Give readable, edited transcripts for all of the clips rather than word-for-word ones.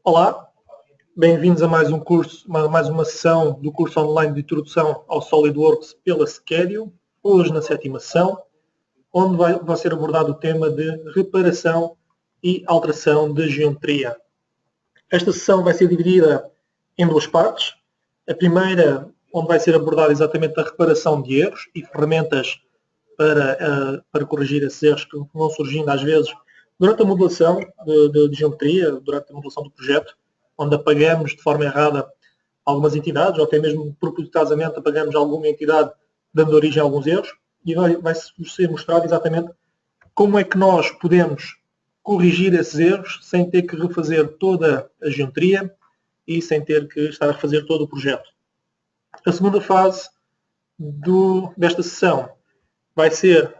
Olá, bem-vindos a mais um curso, mais uma sessão do curso online de Introdução ao SolidWorks pela Schedule, hoje na 7ª sessão, onde vai ser abordado o tema de reparação e alteração de geometria. Esta sessão vai ser dividida em duas partes. A primeira, onde vai ser abordada exatamente a reparação de erros e ferramentas para corrigir esses erros que vão surgindo às vezes durante a modelação de geometria, durante a modelação do projeto, onde apagamos de forma errada algumas entidades, ou até mesmo propositadamente apagamos alguma entidade dando origem a alguns erros, e vai ser mostrado exatamente como é que nós podemos corrigir esses erros sem ter que refazer toda a geometria e sem ter que estar a refazer todo o projeto. A segunda fase desta sessão vai ser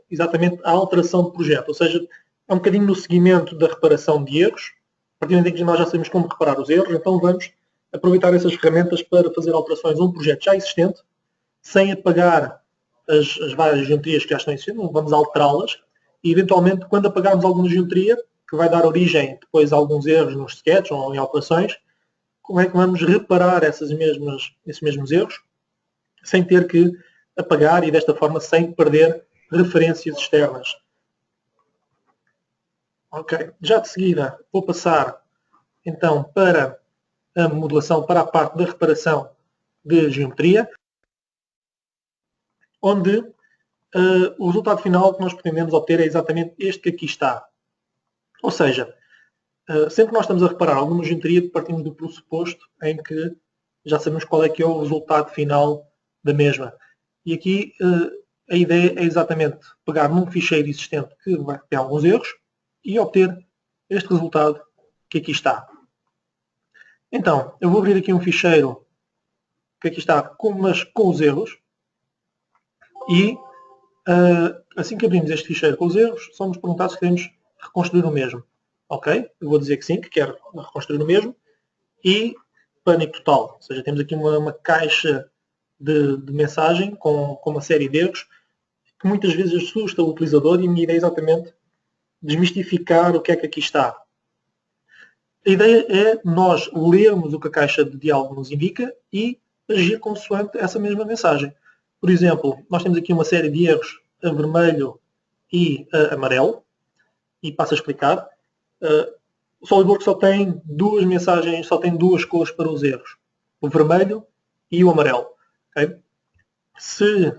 exatamente a alteração de projeto, ou seja, é um bocadinho no seguimento da reparação de erros. A partir do momento em que nós já sabemos como reparar os erros, então vamos aproveitar essas ferramentas para fazer alterações a um projeto já existente, sem apagar as várias geometrias que já estão existentes, vamos alterá-las, e eventualmente, quando apagarmos alguma geometria, que vai dar origem depois a alguns erros nos sketches ou em operações, como é que vamos reparar esses mesmos erros, sem ter que apagar e desta forma sem perder referências externas. Ok, já de seguida vou passar então para a modelação, para a parte da reparação de geometria, onde o resultado final que nós pretendemos obter é exatamente este que aqui está. Ou seja, sempre que nós estamos a reparar alguma geometria, partimos do pressuposto em que já sabemos qual é que é o resultado final da mesma. E aqui a ideia é exatamente pegar num ficheiro existente que vai ter alguns erros e obter este resultado que aqui está. Então, eu vou abrir aqui um ficheiro que aqui está, mas com os erros, e assim que abrimos este ficheiro com os erros, somos perguntados se queremos reconstruir o mesmo. Ok? Eu vou dizer que sim, que quero reconstruir o mesmo, e pânico total. Ou seja, temos aqui uma caixa de mensagem com uma série de erros que muitas vezes assusta o utilizador, e a minha ideia é exatamente desmistificar o que é que aqui está. A ideia é nós lermos o que a caixa de diálogo nos indica e agir consoante essa mesma mensagem. Por exemplo, nós temos aqui uma série de erros a vermelho e a amarelo, e passo a explicar. O SolidWorks só tem duas mensagens, só tem duas cores para os erros, o vermelho e o amarelo. Okay? Se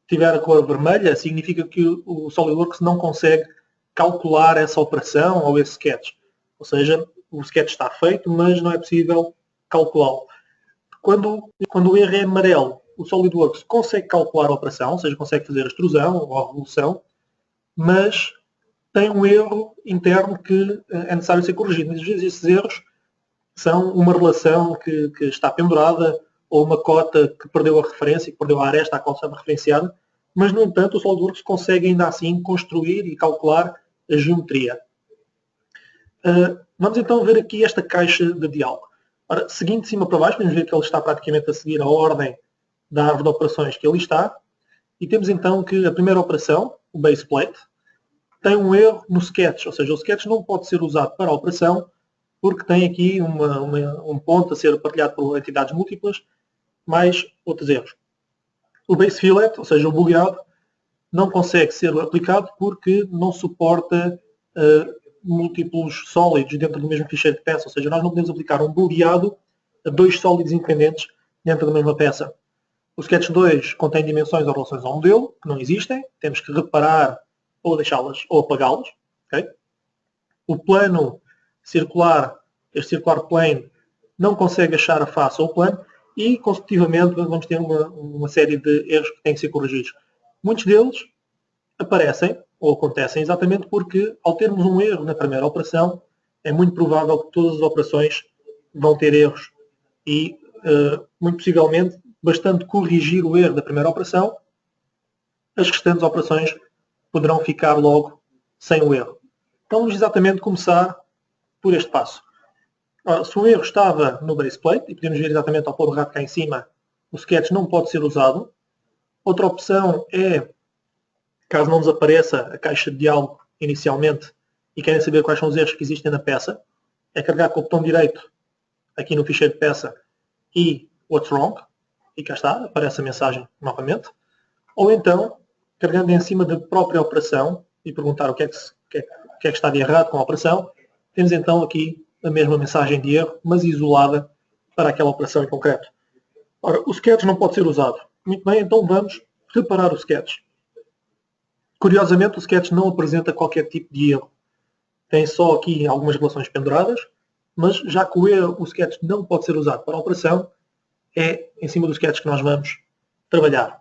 tiver a cor vermelha, significa que o SolidWorks não consegue calcular essa operação ou esse sketch. Ou seja, o sketch está feito, mas não é possível calculá-lo. Quando o erro é amarelo, o SolidWorks consegue calcular a operação, ou seja, consegue fazer a extrusão ou a revolução, mas tem um erro interno que é necessário ser corrigido. Muitas vezes esses erros são uma relação que está pendurada, ou uma cota que perdeu a referência, que perdeu a aresta à qual estava referenciada, mas, no entanto, o SolidWorks consegue ainda assim construir e calcular a geometria. Vamos então ver aqui esta caixa de diálogo. Ora, seguindo de cima para baixo, podemos ver que ele está praticamente a seguir a ordem da árvore de operações que ali está, e temos então que a primeira operação, o base plate, tem um erro no sketch, ou seja, o sketch não pode ser usado para a operação porque tem aqui um ponto a ser partilhado por entidades múltiplas, mais outros erros. O base fillet, ou seja, o booleado, não consegue ser aplicado porque não suporta múltiplos sólidos dentro do mesmo ficheiro de peça, ou seja, nós não podemos aplicar um booleado a dois sólidos independentes dentro da mesma peça. O Sketch 2 contém dimensões ou relações ao modelo, que não existem, temos que reparar ou deixá-las ou apagá-las. Okay? O plano circular, este circular plane, não consegue achar a face ou o plano, e consecutivamente vamos ter uma série de erros que têm que ser corrigidos. Muitos deles aparecem ou acontecem exatamente porque, ao termos um erro na primeira operação, é muito provável que todas as operações vão ter erros e, muito possivelmente, bastante corrigir o erro da primeira operação, as restantes operações poderão ficar logo sem o erro. Então vamos exatamente começar por este passo. Ora, se o erro estava no base plate, e podemos ver exatamente ao pôr o rato cá em cima, o sketch não pode ser usado. Outra opção é, caso não nos apareça a caixa de diálogo inicialmente e querem saber quais são os erros que existem na peça, é carregar com o botão direito aqui no ficheiro de peça e what's wrong, e cá está, aparece a mensagem novamente. Ou então, carregando em cima da própria operação e perguntar o que é que está de errado com a operação, temos então aqui a mesma mensagem de erro, mas isolada para aquela operação em concreto. Ora, o sketch não pode ser usado. Muito bem, então vamos reparar o sketch. Curiosamente, o sketch não apresenta qualquer tipo de erro. Tem só aqui algumas relações penduradas, mas já que o sketch não pode ser usado para a operação, é em cima do sketch que nós vamos trabalhar.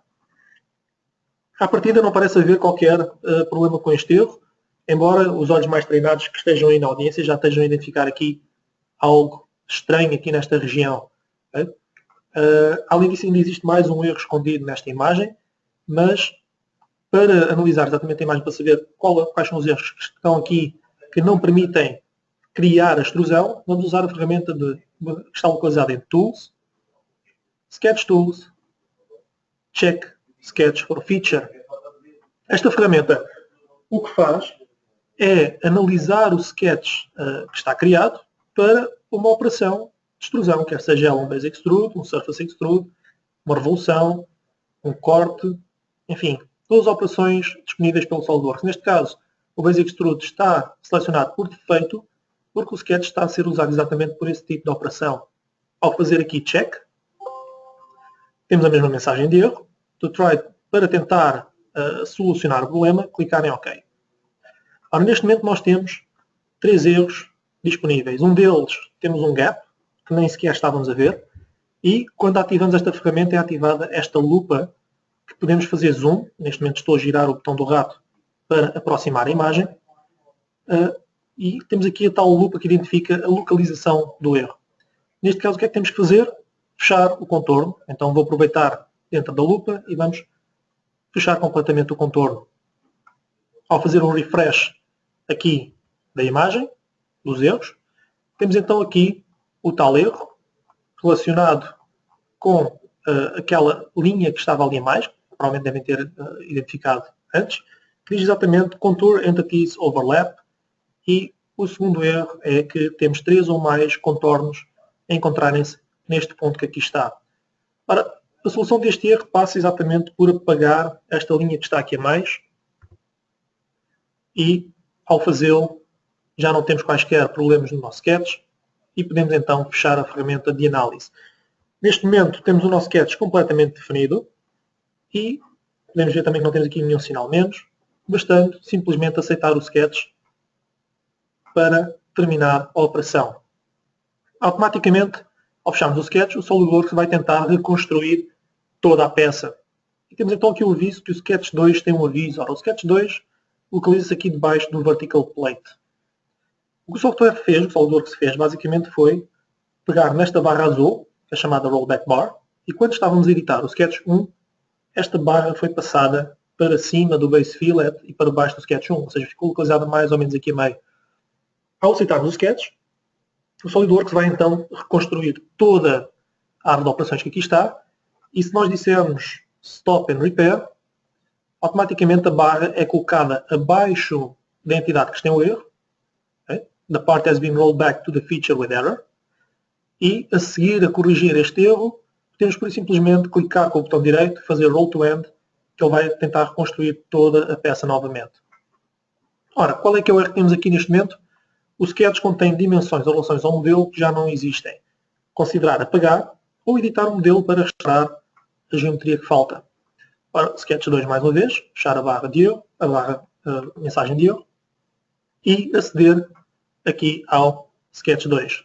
À partida não parece haver qualquer problema com este erro, embora os olhos mais treinados que estejam aí na audiência já estejam a identificar aqui algo estranho aqui nesta região. Okay? Além disso, ainda existe mais um erro escondido nesta imagem, mas para analisar exatamente a imagem, para saber quais são os erros que estão aqui que não permitem criar a extrusão, vamos usar a ferramenta que está localizada em Tools, Sketch Tools, Check Sketch for Feature. Esta ferramenta o que faz é analisar o sketch que está criado para uma operação de extrusão, quer seja ela um Base Extrude, um Surface Extrude, uma revolução, um corte, enfim, todas as operações disponíveis pelo SolidWorks. Neste caso, o Base Extrude está selecionado por defeito, porque o sketch está a ser usado exatamente por esse tipo de operação. Ao fazer aqui check, temos a mesma mensagem de erro. Para tentar solucionar o problema, clicar em OK. Ora, neste momento nós temos 3 erros disponíveis. Um deles, temos um gap, que nem sequer estávamos a ver, e quando ativamos esta ferramenta é ativada esta lupa, que podemos fazer zoom. Neste momento estou a girar o botão do rato para aproximar a imagem, e temos aqui a tal lupa que identifica a localização do erro. Neste caso, o que é que temos que fazer? Fechar o contorno. Então vou aproveitar dentro da lupa e vamos fechar completamente o contorno. Ao fazer um refresh aqui da imagem, dos erros, temos então aqui o tal erro relacionado com aquela linha que estava ali a mais, que provavelmente devem ter identificado antes, que diz exatamente Contour Entities Overlap, e o segundo erro é que temos 3 ou mais contornos a encontrarem-se neste ponto que aqui está. Ora, a solução deste erro passa exatamente por apagar esta linha que está aqui a mais, e ao fazê-lo já não temos quaisquer problemas no nosso sketch e podemos então fechar a ferramenta de análise. Neste momento temos o nosso sketch completamente definido e podemos ver também que não temos aqui nenhum sinal menos, bastando simplesmente aceitar o sketch para terminar a operação. Automaticamente, ao fecharmos o sketch, o SolidWorks vai tentar reconstruir toda a peça. E temos então aqui o aviso que o Sketch 2 tem um aviso. Ora, o Sketch 2 localiza-se aqui debaixo do Vertical Plate. O que o software fez, o SolidWorks fez, basicamente foi pegar nesta barra azul, que é chamada Rollback Bar, e quando estávamos a editar o Sketch 1, esta barra foi passada para cima do Base Fillet e para baixo do Sketch 1, ou seja, ficou localizada mais ou menos aqui a meio. Ao aceitarmos o Sketch, o SolidWorks vai então reconstruir toda a árvore de operações que aqui está, e se nós dissermos Stop and Repair, automaticamente a barra é colocada abaixo da entidade que tem o erro. Okay? The part has been rolled back to the feature with error. E a seguir a corrigir este erro, temos por simplesmente clicar com o botão direito e fazer Roll to End, que ele vai tentar reconstruir toda a peça novamente. Ora, qual é que é o erro que temos aqui neste momento? O sketch contém dimensões ou relações ao modelo que já não existem. Considerar apagar ou editar o modelo para restaurar a geometria que falta. Ora, Sketch 2 mais uma vez, fechar a barra de erro, a mensagem de erro, e aceder aqui ao Sketch 2.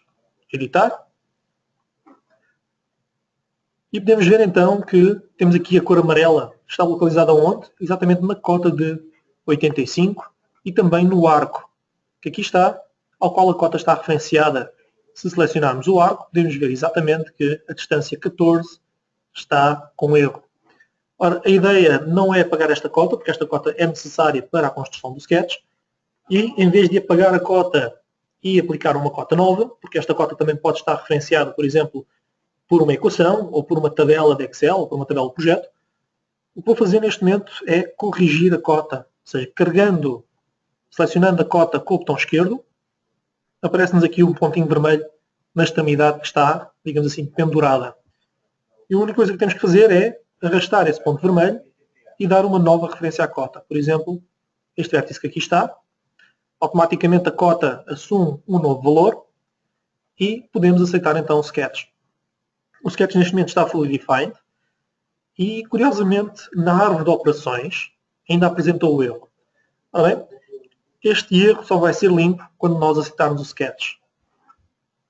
Editar. E podemos ver então que temos aqui a cor amarela, que está localizada onde? Exatamente na cota de 85 e também no arco, que aqui está, ao qual a cota está referenciada. Se selecionarmos o arco, podemos ver exatamente que a distância 14 está com erro. Ora, a ideia não é apagar esta cota, porque esta cota é necessária para a construção do sketch, e em vez de apagar a cota e aplicar uma cota nova, porque esta cota também pode estar referenciada, por exemplo, por uma equação, ou por uma tabela de Excel, ou por uma tabela de projeto, o que vou fazer neste momento é corrigir a cota, ou seja, selecionando a cota com o botão esquerdo, aparece-nos aqui um pontinho vermelho na extremidade que está, digamos assim, pendurada. E a única coisa que temos que fazer é arrastar esse ponto vermelho e dar uma nova referência à cota. Por exemplo, este vértice que aqui está, automaticamente a cota assume um novo valor e podemos aceitar então o sketch. O sketch neste momento está fully defined e, curiosamente, na árvore de operações ainda apresentou o erro. Ora bem, este erro só vai ser limpo quando nós aceitarmos o sketch.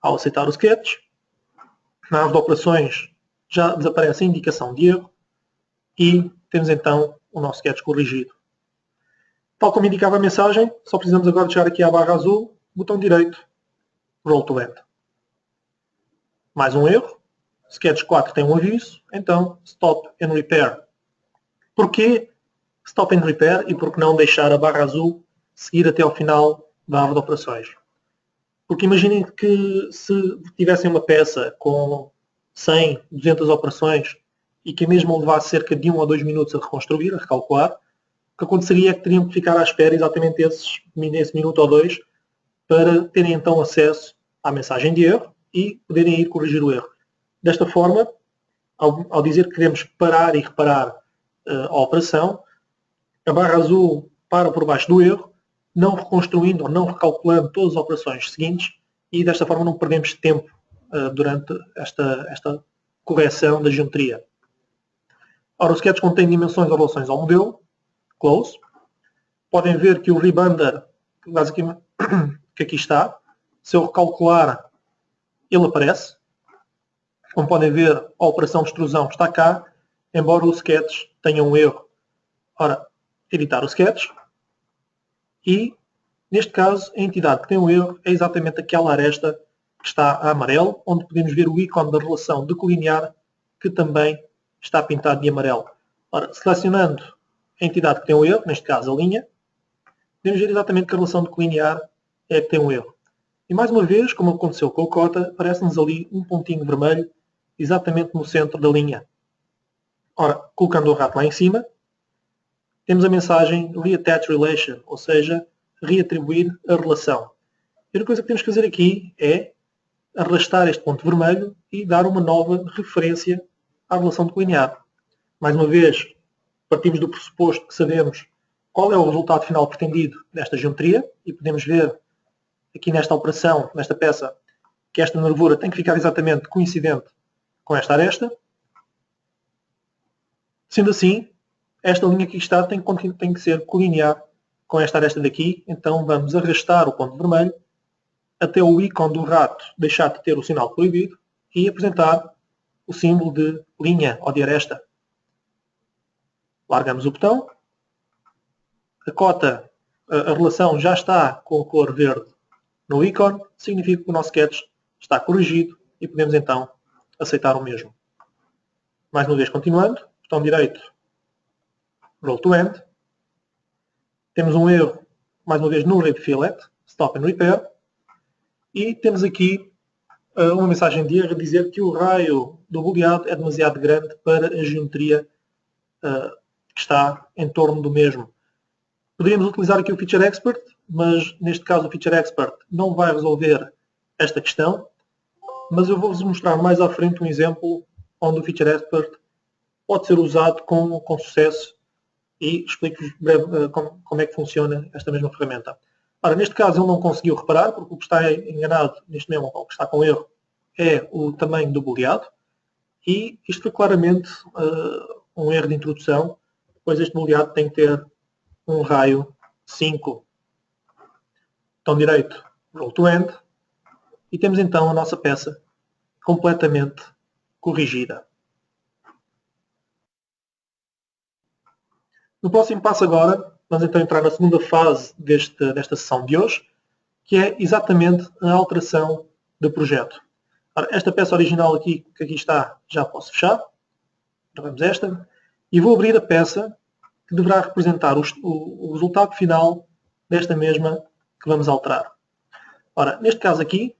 Ao aceitar o sketch, na árvore de operações já desaparece a indicação de erro e temos então o nosso sketch corrigido. Tal como indicava a mensagem, só precisamos agora de chegar aqui à barra azul, botão direito, Roll to End. Mais um erro. Sketch 4 tem um aviso, então Stop and Repair. Porquê Stop and Repair e por que não deixar a barra azul seguir até ao final da árvore de operações? Porque imaginem que se tivessem uma peça com 100, 200 operações e que a mesma levasse cerca de 1 ou 2 minutos a reconstruir, a recalcular, o que aconteceria é que teriam que ficar à espera exatamente esse minuto ou 2 para terem então acesso à mensagem de erro e poderem ir corrigir o erro. Desta forma, ao dizer que queremos parar e reparar a operação, a barra azul para por baixo do erro, não reconstruindo ou não recalculando todas as operações seguintes e desta forma não perdemos tempo durante esta correção da geometria. Ora, o sketch contém dimensões ou relações ao modelo, close. Podem ver que o rebounder, basicamente, que aqui está, se eu recalcular, ele aparece. Como podem ver, a operação de extrusão está cá, embora o sketch tenha um erro. Ora, editar o sketch. E, neste caso, a entidade que tem um erro é exatamente aquela aresta que está a amarelo, onde podemos ver o ícone da relação decolinear, que também está pintado de amarelo. Ora, selecionando a entidade que tem um erro, neste caso a linha, podemos ver exatamente que a relação decolinear é a que tem um erro. E mais uma vez, como aconteceu com a cota, aparece-nos ali um pontinho vermelho, exatamente no centro da linha. Ora, colocando o rato lá em cima, temos a mensagem Reattach Relation, ou seja, reatribuir a relação. A única coisa que temos que fazer aqui é arrastar este ponto vermelho e dar uma nova referência à relação decolinear. Mais uma vez, partimos do pressuposto que sabemos qual é o resultado final pretendido desta geometria e podemos ver aqui nesta operação, nesta peça, que esta nervura tem que ficar exatamente coincidente com esta aresta. Sendo assim, esta linha que aqui está tem que ser colinear com esta aresta daqui, então vamos arrastar o ponto vermelho até o ícone do rato deixar de ter o sinal proibido e apresentar o símbolo de linha ou de aresta. Largamos o botão. A cota, a relação já está com a cor verde no ícone, significa que o nosso sketch está corrigido e podemos então aceitar o mesmo. Mais uma vez continuando, botão direito, Roll to End. Temos um erro, mais uma vez, no Rib Fillet, Stop and Repair. E temos aqui uma mensagem de erro a dizer que o raio do boleado é demasiado grande para a geometria que está em torno do mesmo. Poderíamos utilizar aqui o Feature Expert, mas neste caso o Feature Expert não vai resolver esta questão. Mas eu vou-vos mostrar mais à frente um exemplo onde o Feature Expert pode ser usado com sucesso e explico-vos como é que funciona esta mesma ferramenta. Ora, neste caso ele não conseguiu reparar, porque o que está enganado neste mesmo, ou que está com erro, é o tamanho do boleado. E isto foi claramente um erro de introdução, pois este boleado tem que ter um raio 5. Botão direito, Roll to End. E temos então a nossa peça completamente corrigida. No próximo passo agora, vamos então entrar na segunda fase desta sessão de hoje, que é exatamente a alteração do projeto. Ora, esta peça original aqui, que aqui está, já posso fechar. Vamos esta. E vou abrir a peça que deverá representar o resultado final desta mesma que vamos alterar. Ora, neste caso aqui,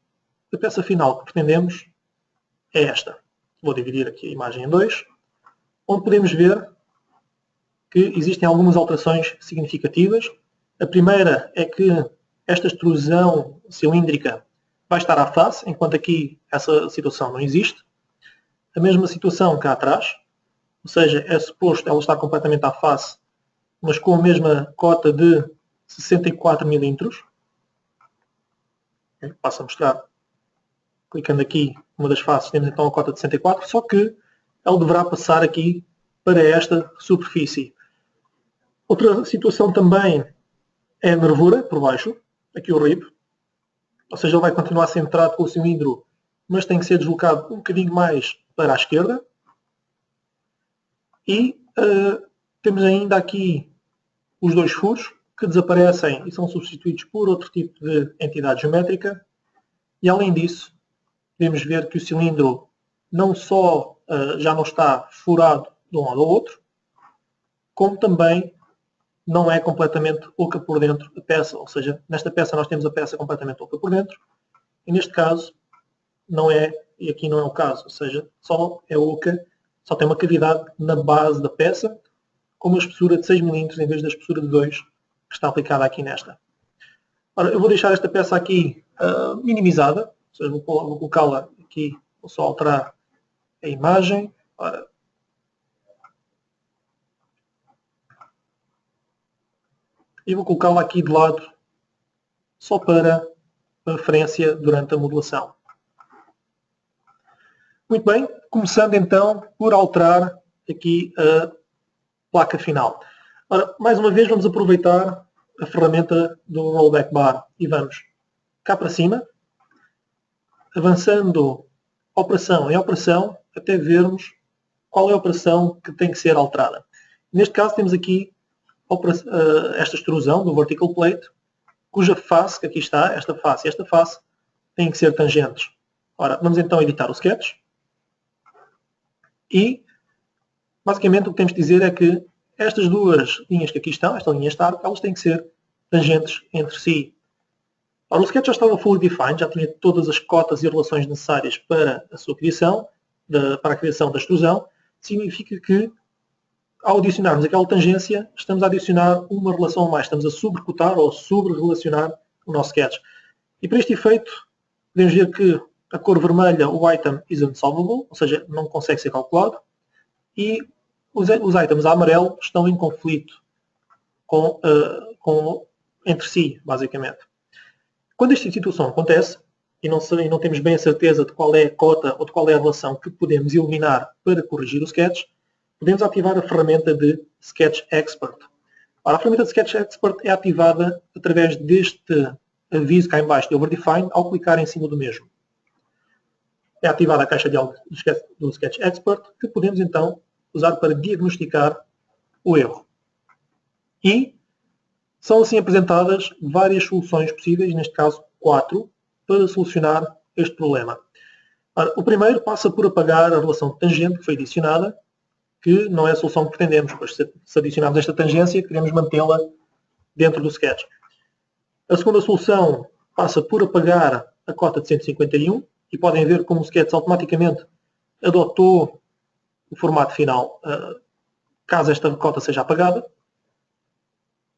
a peça final que pretendemos é esta. Vou dividir aqui a imagem em dois, onde podemos ver que existem algumas alterações significativas. A primeira é que esta extrusão cilíndrica vai estar à face, enquanto aqui essa situação não existe. A mesma situação cá atrás, ou seja, é suposto ela estar completamente à face, mas com a mesma cota de 64 milímetros. Passo a mostrar. Clicando aqui uma das faces, temos então a cota de 64, só que ela deverá passar aqui para esta superfície. Outra situação também é a nervura, por baixo, aqui o rib, ou seja, ele vai continuar centrado com o cilindro, mas tem que ser deslocado um bocadinho mais para a esquerda. E temos ainda aqui os dois furos, que desaparecem e são substituídos por outro tipo de entidade geométrica. E além disso, podemos ver que o cilindro não só já não está furado de um lado ao outro, como também não é completamente oca por dentro a peça. Ou seja, nesta peça nós temos a peça completamente oca por dentro, e neste caso não é, e aqui não é o caso. Ou seja, só é oca, só tem uma cavidade na base da peça, com uma espessura de 6 mm em vez da espessura de 2 que está aplicada aqui nesta. Ora, eu vou deixar esta peça aqui minimizada, ou seja, vou colocá-la aqui, vou só alterar a imagem. Ora, e vou colocá-la aqui de lado, só para referência durante a modelação. Muito bem, começando então por alterar aqui a placa final. Ora, mais uma vez vamos aproveitar a ferramenta do Rollback Bar e vamos cá para cima, avançando operação em operação, até vermos qual é a operação que tem que ser alterada. Neste caso temos aqui esta extrusão do Vertical Plate, cuja face, que aqui está, esta face e esta face, têm que ser tangentes. Ora, vamos então editar o sketch. E, basicamente, o que temos de dizer é que estas duas linhas que aqui estão, esta linha Start, elas têm que ser tangentes entre si. Ora, o sketch já estava fully defined, já tinha todas as cotas e relações necessárias para a sua criação, para a criação da extrusão. Significa que, ao adicionarmos aquela tangência, estamos a adicionar uma relação a mais, estamos a sobrecotar ou sobre-relacionar o nosso sketch. E para este efeito, podemos ver que a cor vermelha, o item is unsolvable, ou seja, não consegue ser calculado, e os items a amarelo estão em conflito entre si, basicamente. Quando esta situação acontece, e não temos bem a certeza de qual é a cota ou de qual é a relação que podemos eliminar para corrigir o sketch, podemos ativar a ferramenta de Sketch Expert. Ora, a ferramenta de Sketch Expert é ativada através deste aviso cá em baixo de Overdefine ao clicar em cima do mesmo. É ativada a caixa de diálogo do Sketch Expert, que podemos então usar para diagnosticar o erro. E são assim apresentadas várias soluções possíveis, neste caso 4, para solucionar este problema. Ora, o primeiro passa por apagar a relação de tangente que foi adicionada, que não é a solução que pretendemos, pois se adicionarmos esta tangência, queremos mantê-la dentro do sketch. A segunda solução passa por apagar a cota de 151, e podem ver como o sketch automaticamente adotou o formato final, caso esta cota seja apagada.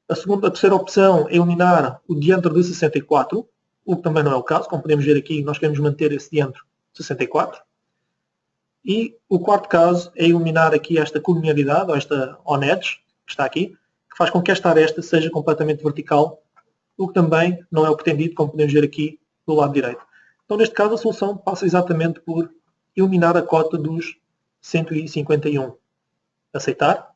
A terceira opção é eliminar o diâmetro de 64, o que também não é o caso. Como podemos ver aqui, nós queremos manter esse diâmetro de 64. E o quarto caso é eliminar aqui esta colinearidade, ou esta on-edge, que está aqui, que faz com que esta aresta seja completamente vertical, o que também não é o pretendido, como podemos ver aqui do lado direito. Então, neste caso, a solução passa exatamente por eliminar a cota dos 151. Aceitar.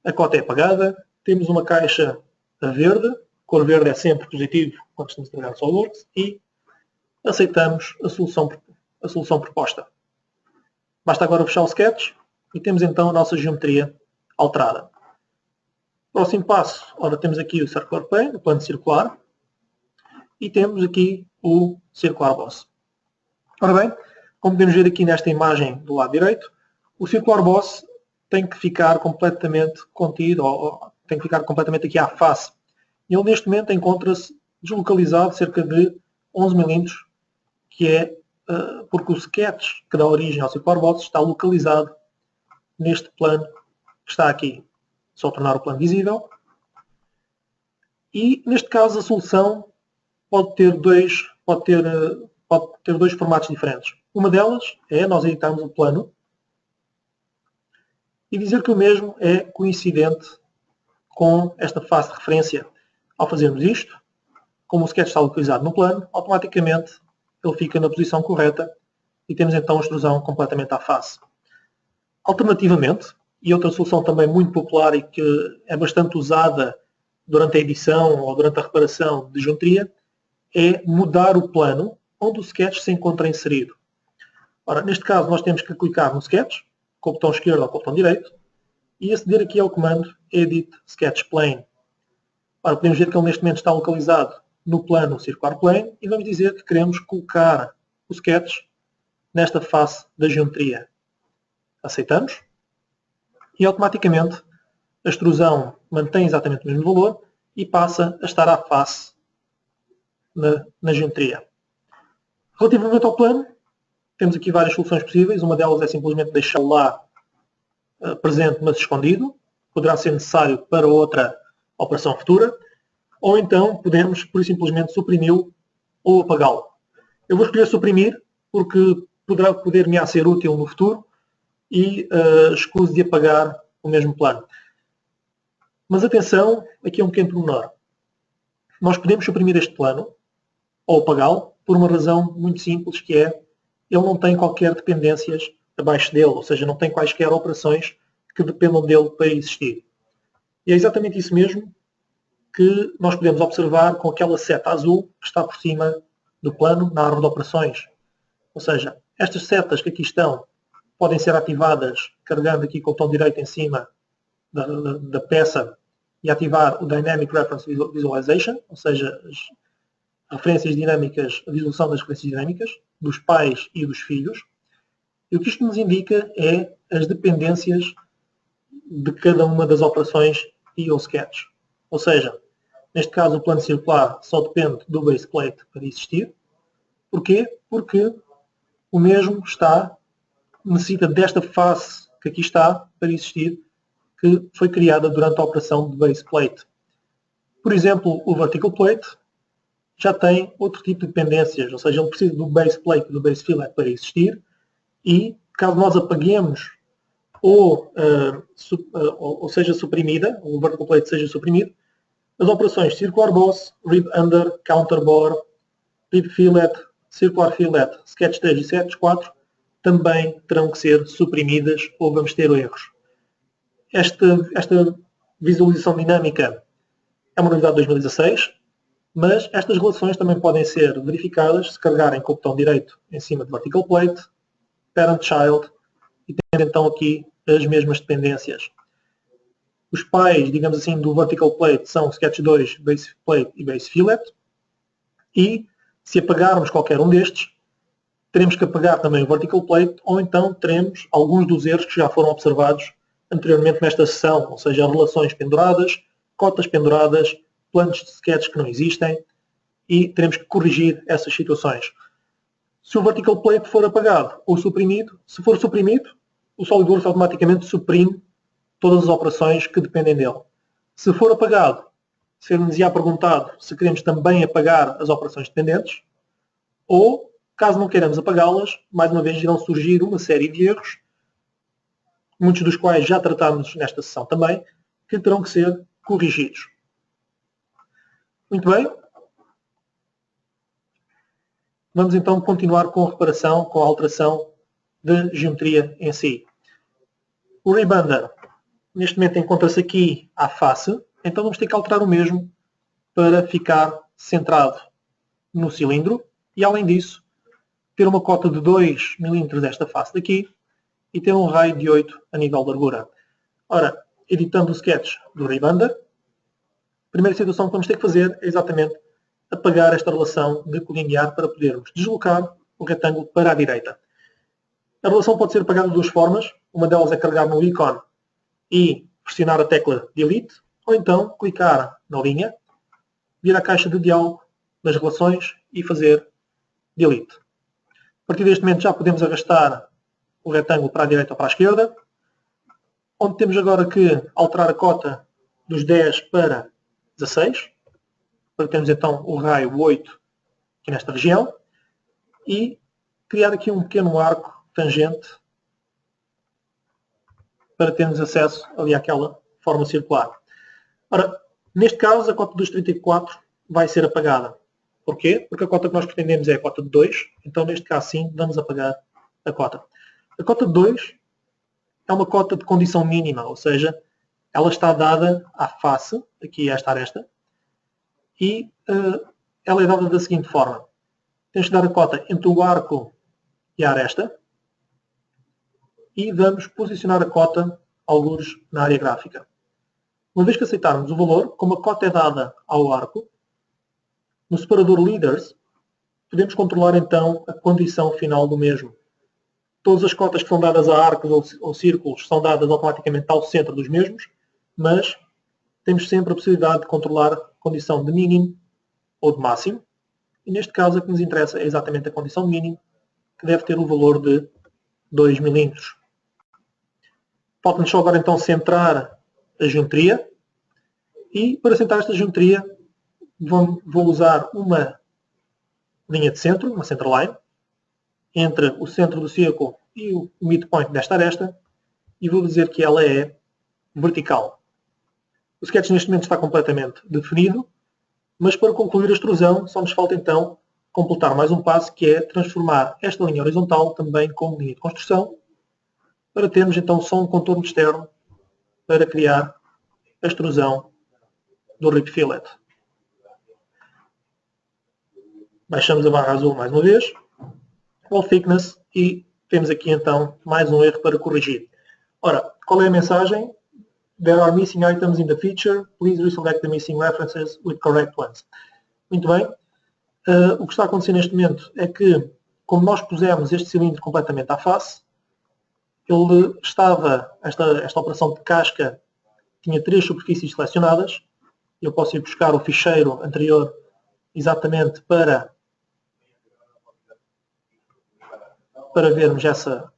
A cota é apagada. Temos uma caixa verde. Cor verde é sempre positivo quando estamos a trabalhar no SOLIDWORKS. E aceitamos a solução proposta. Basta agora fechar o sketch e temos então a nossa geometria alterada. Próximo passo. Ora, temos aqui o Circular Plane, o plano circular. E temos aqui o Circular Boss. Ora bem, como podemos ver aqui nesta imagem do lado direito, o Circular Boss tem que ficar completamente contido, ou tem que ficar completamente aqui à face. Ele neste momento encontra-se deslocalizado cerca de 11 mm, que é porque o sketch que dá origem ao Circular Boss está localizado neste plano que está aqui. Só tornar o plano visível. E, neste caso, a solução pode ter dois formatos diferentes. Uma delas é nós editarmos o plano e dizer que o mesmo é coincidente com esta face de referência. Ao fazermos isto, como o sketch está localizado no plano, automaticamente ele fica na posição correta e temos então a extrusão completamente à face. Alternativamente, e outra solução também muito popular e que é bastante usada durante a edição ou durante a reparação de geometria, é mudar o plano onde o sketch se encontra inserido. Ora, neste caso nós temos que clicar no sketch, com o botão esquerdo ou com o botão direito, e aceder aqui ao comando Edit Sketch Plane. Ora, podemos ver que ele neste momento está localizado no plano Circular Plane e vamos dizer que queremos colocar o sketch nesta face da geometria. Aceitamos e automaticamente a extrusão mantém exatamente o mesmo valor e passa a estar à face na geometria. Relativamente ao plano, temos aqui várias soluções possíveis. Uma delas é simplesmente deixá-lo lá presente, mas escondido. Poderá ser necessário para outra operação futura. Ou então podemos, por simplesmente, suprimi-lo ou apagá-lo. Eu vou escolher suprimir, porque poder-me ser útil no futuro e escuso de apagar o mesmo plano. Mas atenção, aqui é um pequeno pormenor. Nós podemos suprimir este plano ou apagá-lo por uma razão muito simples, que é ele não tem qualquer dependências abaixo dele, ou seja, não tem quaisquer operações que dependam dele para existir. E é exatamente isso mesmo que nós podemos observar com aquela seta azul que está por cima do plano na árvore de operações. Ou seja, estas setas que aqui estão podem ser ativadas carregando aqui com o botão direito em cima da peça e ativar o Dynamic Reference Visualization, ou seja, as referências dinâmicas, a visualização das referências dinâmicas dos pais e dos filhos. E o que isto nos indica é as dependências de cada uma das operações e o sketch. Ou seja, neste caso o plano circular só depende do base plate para existir. Porquê? Porque o mesmo necessita desta face que aqui está para existir, que foi criada durante a operação de base plate. Por exemplo, o vertical plate já tem outro tipo de dependências, ou seja, ele precisa do base plate e do base fillet para existir, e caso nós apaguemos ou seja suprimida, o vertical plate seja suprimido, as operações circular boss, rib under, counter bore, rib fillet, circular fillet, sketch 3 e sketch 4 também terão que ser suprimidas ou vamos ter erros. Esta visualização dinâmica é uma novidade de 2016, mas estas relações também podem ser verificadas se carregarem com o botão direito em cima de vertical plate, parent child, e ter então aqui as mesmas dependências. Os pais, digamos assim, do vertical plate são sketch 2, base plate e base fillet, e se apagarmos qualquer um destes, teremos que apagar também o vertical plate, ou então teremos alguns dos erros que já foram observados anteriormente nesta sessão, ou seja, relações penduradas, cotas penduradas, planos de sketch que não existem, e teremos que corrigir essas situações. Se o vertical plate for apagado ou suprimido, se for suprimido, o SolidWorks automaticamente suprime todas as operações que dependem dele. Se for apagado, ser-nos-á perguntado se queremos também apagar as operações dependentes, ou, caso não queiramos apagá-las, mais uma vez irão surgir uma série de erros, muitos dos quais já tratámos nesta sessão também, que terão que ser corrigidos. Muito bem. Vamos então continuar com a reparação, com a alteração de geometria em si. O rib under, neste momento encontra-se aqui à face, então vamos ter que alterar o mesmo para ficar centrado no cilindro e, além disso, ter uma cota de 2 mm desta face daqui e ter um raio de 8 a nível de largura. Ora, editando o sketch do rib under, a primeira situação que vamos ter que fazer é exatamente apagar esta relação de colinear para podermos deslocar o retângulo para a direita. A relação pode ser apagada de duas formas. Uma delas é carregar no ícone e pressionar a tecla Delete, ou então clicar na linha, vir à caixa de diálogo das relações e fazer Delete. A partir deste momento já podemos arrastar o retângulo para a direita ou para a esquerda, onde temos agora que alterar a cota dos 10 para 16. para termos então o raio 8 aqui nesta região, e criar aqui um pequeno arco tangente para termos acesso ali àquela forma circular. Ora, neste caso a cota dos 34 vai ser apagada. Porquê? Porque a cota que nós pretendemos é a cota de 2, então neste caso sim, vamos apagar a cota. A cota de 2 é uma cota de condição mínima, ou seja, ela está dada à face, aqui a esta aresta, e ela é dada da seguinte forma. Temos que dar a cota entre o arco e a aresta, e vamos posicionar a cota algures na área gráfica. Uma vez que aceitarmos o valor, como a cota é dada ao arco, no separador Leaders, podemos controlar então a condição final do mesmo. Todas as cotas que são dadas a arcos ou círculos são dadas automaticamente ao centro dos mesmos, mas temos sempre a possibilidade de controlar a condição de mínimo ou de máximo. E neste caso, a que nos interessa é exatamente a condição de mínimo, que deve ter o valor de 2 mm. Falta-nos só agora então centrar a geometria. E para centrar esta geometria, vou usar uma linha de centro, uma centerline, entre o centro do círculo e o midpoint desta aresta, e vou dizer que ela é vertical. O sketch neste momento está completamente definido, mas para concluir a extrusão só nos falta então completar mais um passo, que é transformar esta linha horizontal também como linha de construção, para termos então só um contorno externo para criar a extrusão do rib fillet. Baixamos a barra azul mais uma vez, Wall Thickness, e temos aqui então mais um erro para corrigir. Ora, qual é a mensagem? There are missing items in the feature. Please reselect the missing references with correct ones. Muito bem. O que está a acontecer neste momento é que, como nós pusemos este cilindro completamente à face, ele estava, esta operação de casca tinha 3 superfícies selecionadas. Eu posso ir buscar o ficheiro anterior exatamente para vermos essa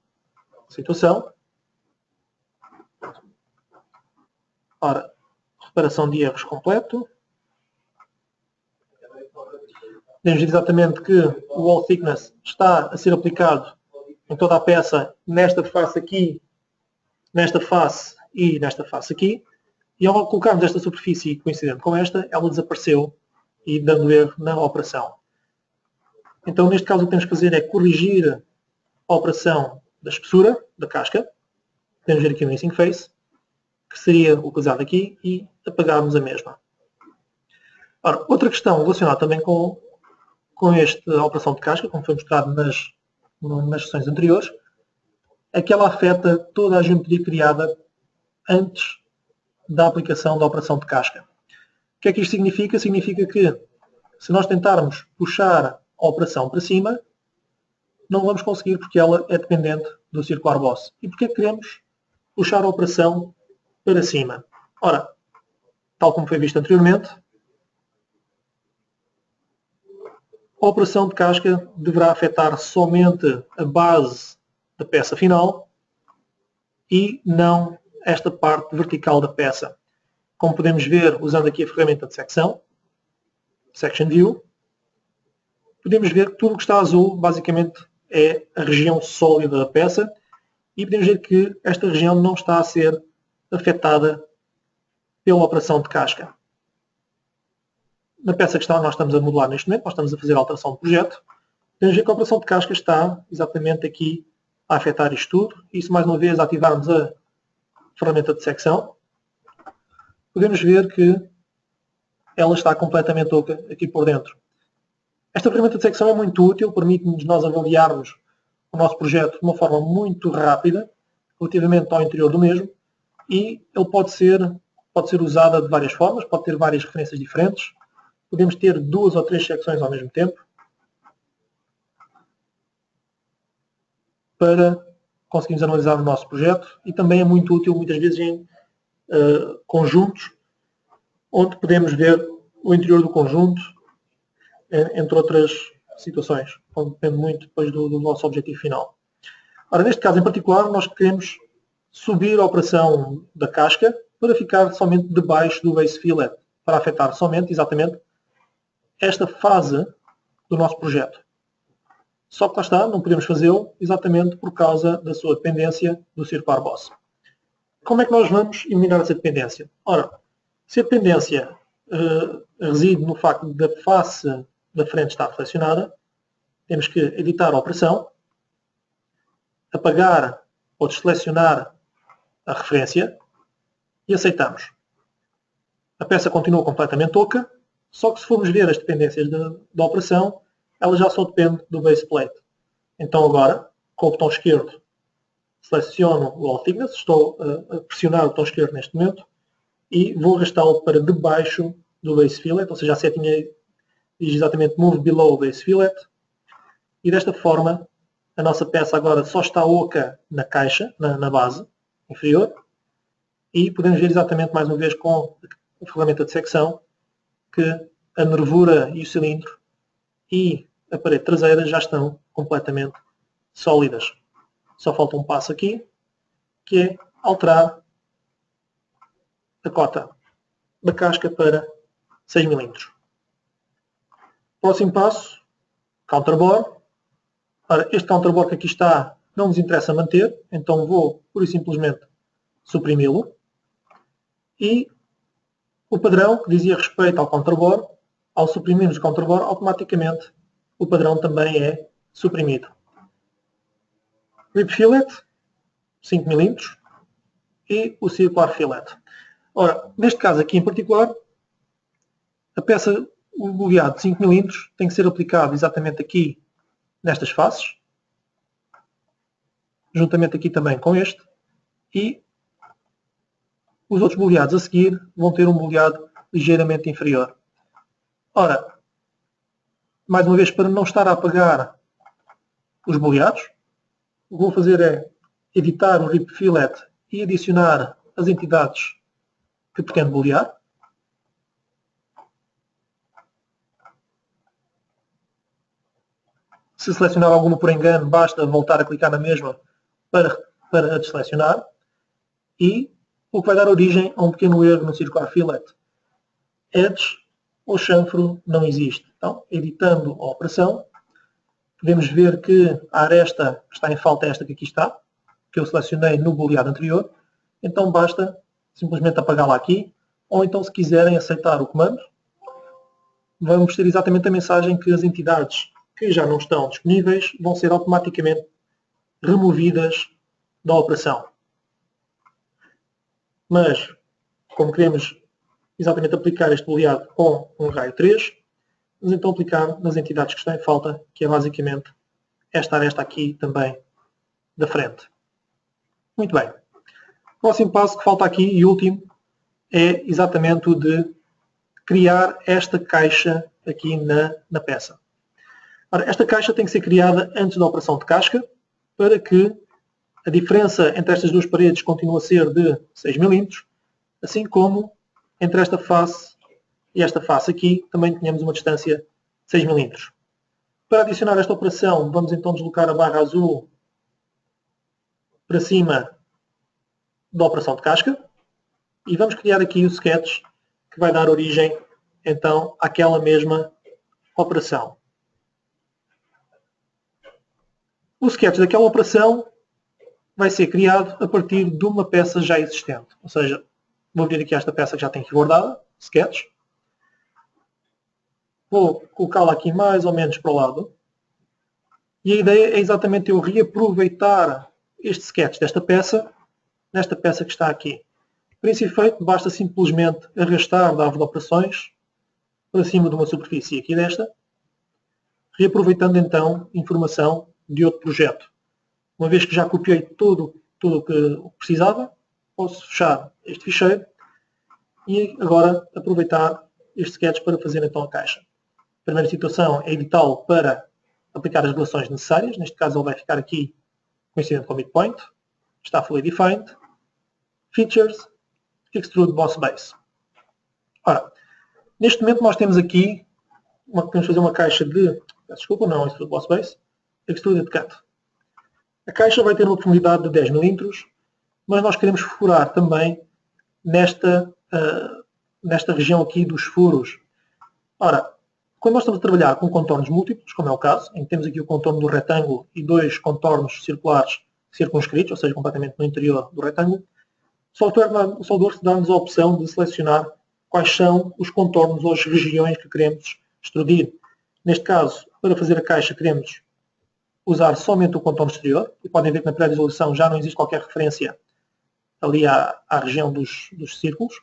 situação. Ora, reparação de erros completo. Vemos exatamente que o Wall Thickness está a ser aplicado em toda a peça, nesta face aqui, nesta face e nesta face aqui. E ao colocarmos esta superfície coincidente com esta, ela desapareceu e dando erro na operação. Então, neste caso, o que temos que fazer é corrigir a operação da espessura da casca. Podemos ver aqui no Missing Face, que seria utilizado aqui, e apagarmos a mesma. Ora, outra questão relacionada também com esta operação de casca, como foi mostrado nas sessões anteriores, é que ela afeta toda a geometria criada antes da aplicação da operação de casca. O que é que isto significa? Significa que, se nós tentarmos puxar a operação para cima, não vamos conseguir, porque ela é dependente do circular boss. E porquê queremos puxar a operação para cima? Ora, tal como foi visto anteriormente, a operação de casca deverá afetar somente a base da peça final e não esta parte vertical da peça. Como podemos ver, usando aqui a ferramenta de secção, Section View, podemos ver que tudo o que está azul, basicamente, é a região sólida da peça, e podemos ver que esta região não está a ser afetada pela operação de casca. Na peça que nós estamos a modelar neste momento, nós estamos a fazer a alteração do projeto, podemos ver que a operação de casca está exatamente aqui a afetar isto tudo, e se mais uma vez ativarmos a ferramenta de secção, podemos ver que ela está completamente oca aqui por dentro. Esta ferramenta de secção é muito útil, permite-nos nós avaliarmos o nosso projeto de uma forma muito rápida, relativamente ao interior do mesmo, e ele pode ser usada de várias formas, pode ter várias referências diferentes. Podemos ter 2 ou 3 secções ao mesmo tempo, para conseguirmos analisar o nosso projeto, e também é muito útil muitas vezes em conjuntos, onde podemos ver o interior do conjunto, entre outras situações, onde depende muito depois do nosso objetivo final. Ora, neste caso em particular, nós queremos subir a operação da casca para ficar somente debaixo do base fillet, para afetar somente, exatamente, esta fase do nosso projeto. Só que lá está, não podemos fazê-lo exatamente por causa da sua dependência do Circular Boss. Como é que nós vamos eliminar essa dependência? Ora, se a dependência reside no facto da face da frente estar selecionada, temos que editar a operação, apagar ou desselecionar a referência e aceitamos. A peça continua completamente oca, só que se formos ver as dependências da operação, ela já só depende do base plate. Então agora, com o botão esquerdo, seleciono o All Thickness, estou a pressionar o botão esquerdo neste momento, e vou arrastá-lo para debaixo do base fillet, ou seja, a setinha diz exatamente Move Below Base Fillet, e desta forma a nossa peça agora só está oca na caixa, na base inferior, e podemos ver exatamente mais uma vez com a ferramenta de secção que a nervura e o cilindro e a parede traseira já estão completamente sólidas. Só falta um passo aqui, que é alterar a cota da casca para 6 mm. Próximo passo, counterbore. Ora, este counterbore que aqui está não nos interessa manter, então vou pura e simplesmente suprimi-lo. E o padrão que dizia respeito ao counterbore, ao suprimirmos o counterbore, automaticamente o padrão também é suprimido. Rib fillet, 5 mm, e o circular fillet. Ora, neste caso aqui em particular, a peça, o boleado de 5 mm tem que ser aplicado exatamente aqui nestas faces, juntamente aqui também com este, e os outros boleados a seguir vão ter um boleado ligeiramente inferior. Ora, mais uma vez, para não estar a apagar os boleados, o que vou fazer é editar o Rib Fillet e adicionar as entidades que pretendo bolear. Se selecionar alguma por engano, basta voltar a clicar na mesma para a desselecionar. E o que vai dar origem a um pequeno erro no Circular Fillet. Edge ou chanfro não existe. Então, editando a operação, podemos ver que a aresta está em falta esta que aqui está, que eu selecionei no boleado anterior. Então basta simplesmente apagá-la aqui, ou então se quiserem aceitar o comando, vamos ter exatamente a mensagem que as entidades que já não estão disponíveis vão ser automaticamente removidas da operação. Mas, como queremos exatamente aplicar este boleado com um raio 3, vamos então aplicar nas entidades que estão em falta, que é basicamente esta aresta aqui também da frente. Muito bem. O próximo passo que falta aqui, e último, é exatamente o de criar esta caixa aqui na peça. Ora, esta caixa tem que ser criada antes da operação de casca, para que a diferença entre estas duas paredes continue a ser de 6 mm, assim como entre esta face e esta face aqui também tenhamos uma distância de 6 mm. Para adicionar esta operação, vamos então deslocar a barra azul para cima da operação de casca e vamos criar aqui o sketch que vai dar origem então àquela mesma operação. O sketch daquela operação vai ser criado a partir de uma peça já existente. Ou seja, vou vir aqui a esta peça que já tem aqui guardada, sketch. Vou colocá-la aqui mais ou menos para o lado. E a ideia é exatamente eu reaproveitar este sketch desta peça, nesta peça que está aqui. Para esse efeito, basta simplesmente arrastar da árvore de operações para cima de uma superfície aqui desta, reaproveitando então informação de outro projeto. Uma vez que já copiei tudo o que precisava, posso fechar este ficheiro e agora aproveitar este sketch para fazer então a caixa. A primeira situação é editá-lo para aplicar as relações necessárias. Neste caso ele vai ficar aqui coincidente com o midpoint. Está fully defined. Features, Extrude Boss Base. Ora, neste momento nós temos aqui, podemos fazer uma caixa de, desculpa, não Extrude Boss Base, Extruded Cut. A caixa vai ter uma profundidade de 10 mm, mas nós queremos furar também nesta região aqui dos furos. Ora, Quando nós estamos a trabalhar com contornos múltiplos, como é o caso, em que temos aqui o contorno do retângulo e dois contornos circulares circunscritos, ou seja, completamente no interior do retângulo, o SolidWorks dá-nos a opção de selecionar quais são os contornos ou as regiões que queremos extrudir. Neste caso, para fazer a caixa, queremos usar somente o contorno exterior, e podem ver que na pré-visualização já não existe qualquer referência ali à região dos círculos.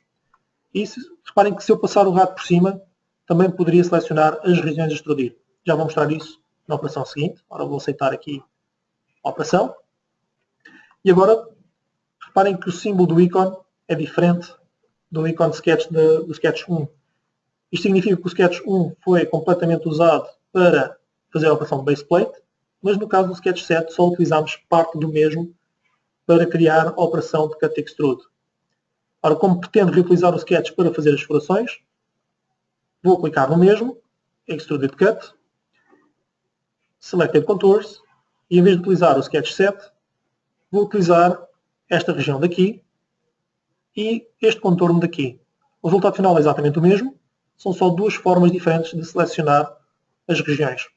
E reparem que se eu passar o rato por cima, também poderia selecionar as regiões a extrudir. Já vou mostrar isso na operação seguinte. Agora vou aceitar aqui a operação. E agora, reparem que o símbolo do ícone é diferente do ícone sketch do Sketch 1. Isto significa que o Sketch 1 foi completamente usado para fazer a operação de baseplate, mas no caso do Sketch 7 só utilizámos parte do mesmo para criar a operação de Cut Extrude. Ora, como pretendo reutilizar o Sketch para fazer as furações, vou clicar no mesmo, Extruded Cut, Selected Contours, e em vez de utilizar o Sketch 7, vou utilizar esta região daqui e este contorno daqui. O resultado final é exatamente o mesmo, são só duas formas diferentes de selecionar as regiões.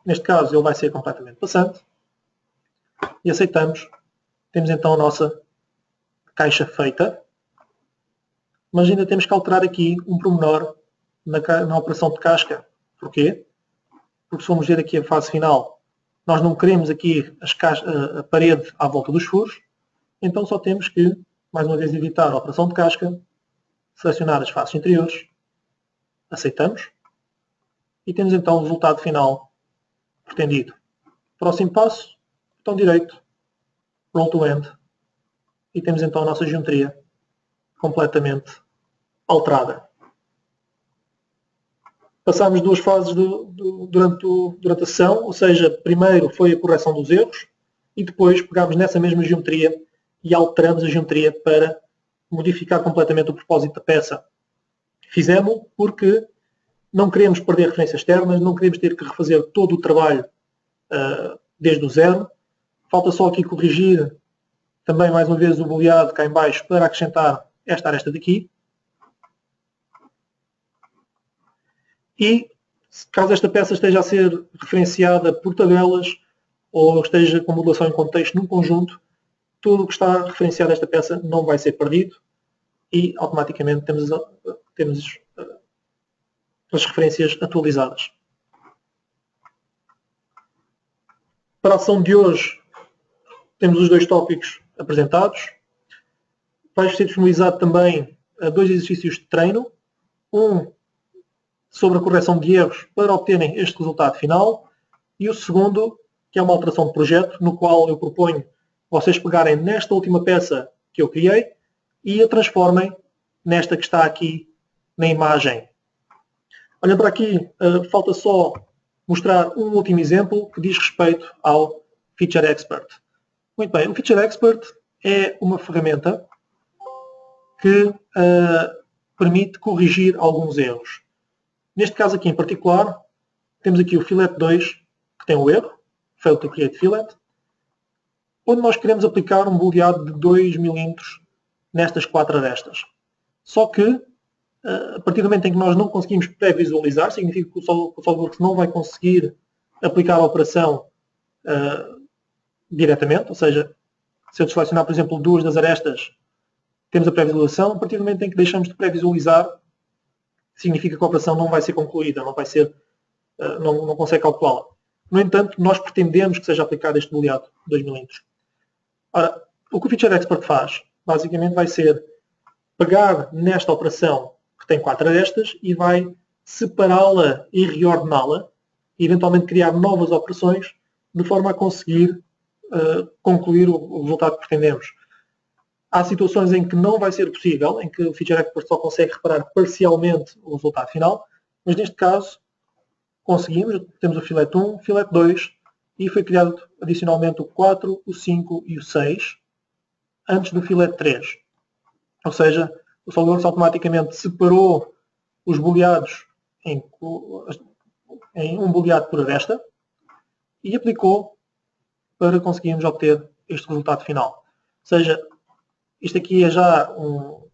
Neste caso ele vai ser completamente passante, e aceitamos. Temos então a nossa caixa feita, mas ainda temos que alterar aqui um pormenor na operação de casca. Porquê? Porque se formos ver aqui a fase final, nós não queremos aqui a parede à volta dos furos, então só temos que, mais uma vez, editar a operação de casca, selecionar as faces interiores, aceitamos, e temos então o resultado final pretendido. Próximo passo, botão direito, Roll to End, e temos então a nossa geometria completamente alterada. Passámos duas fases durante a sessão, ou seja, primeiro foi a correção dos erros e depois pegámos nessa mesma geometria e alteramos a geometria para modificar completamente o propósito da peça. Fizemos porque não queremos perder referências externas, não queremos ter que refazer todo o trabalho desde o zero. Falta só aqui corrigir também mais uma vez o boleado cá em baixo para acrescentar esta aresta daqui. E caso esta peça esteja a ser referenciada por tabelas ou esteja com modulação em contexto num conjunto, tudo o que está referenciado a esta peça não vai ser perdido e automaticamente temos as referências atualizadas. Para a ação de hoje, temos os dois tópicos apresentados. Vai ser disponibilizado também dois exercícios de treino. Um sobre a correção de erros para obterem este resultado final. E o segundo, que é uma alteração de projeto, no qual eu proponho vocês pegarem nesta última peça que eu criei e a transformem nesta que está aqui na imagem. Olhem para aqui, falta só mostrar um último exemplo que diz respeito ao Feature Expert. Muito bem, o Feature Expert é uma ferramenta que permite corrigir alguns erros. Neste caso aqui em particular, temos aqui o Fillet 2, que tem o erro, Fail to Create Fillet, onde nós queremos aplicar um boleado de 2 mm nestas 4 arestas. Só que, a partir do momento em que nós não conseguimos pré-visualizar, significa que o SolidWorks não vai conseguir aplicar a operação diretamente, ou seja, se eu selecionar, por exemplo, duas das arestas, temos a pré-visualização. A partir do momento em que deixamos de pré-visualizar, significa que a operação não vai ser concluída, não consegue calculá-la. No entanto, nós pretendemos que seja aplicado este boleado de 2 mm. Ora, o que o Feature Expert faz, basicamente, vai ser pegar nesta operação que tem 4 arestas e vai separá-la e reordená-la e eventualmente criar novas operações de forma a conseguir concluir o resultado que pretendemos. Há situações em que não vai ser possível, em que o Feature Expert só consegue reparar parcialmente o resultado final, mas neste caso conseguimos, temos o Fillet 1, o Fillet 2 e foi criado adicionalmente o 4, o 5 e o 6 antes do Fillet 3. Ou seja, o SolidWorks automaticamente separou os boleados em um boleado por aresta e aplicou para conseguirmos obter este resultado final. Ou seja, isto aqui é já um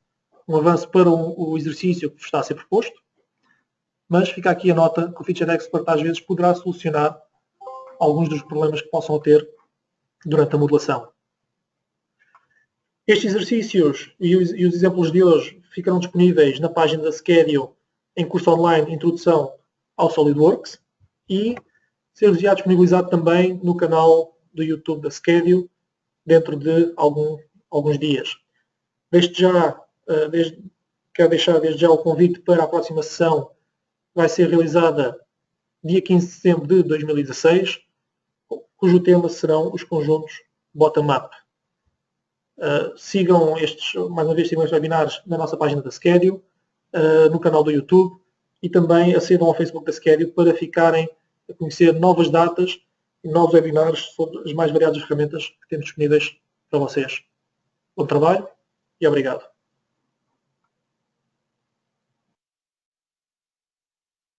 avanço para o exercício que está a ser proposto. mas fica aqui a nota que o Featured Expert às vezes poderá solucionar alguns dos problemas que possam ter durante a modelação. Estes exercícios e os exemplos de hoje ficarão disponíveis na página da Schedule em curso online Introdução ao SolidWorks e ser-vos-á disponibilizado também no canal do YouTube da Schedule dentro de alguns dias. Quero deixar desde já o convite para a próxima sessão, que vai ser realizada dia 15 de setembro de 2016, cujo tema serão os conjuntos bottom-up. Sigam mais uma vez, sigam estes webinars na nossa página da Schedule, no canal do YouTube e também acedam ao Facebook da Schedule para ficarem a conhecer novas datas e novos webinars sobre as mais variadas ferramentas que temos disponíveis para vocês. Bom trabalho e obrigado.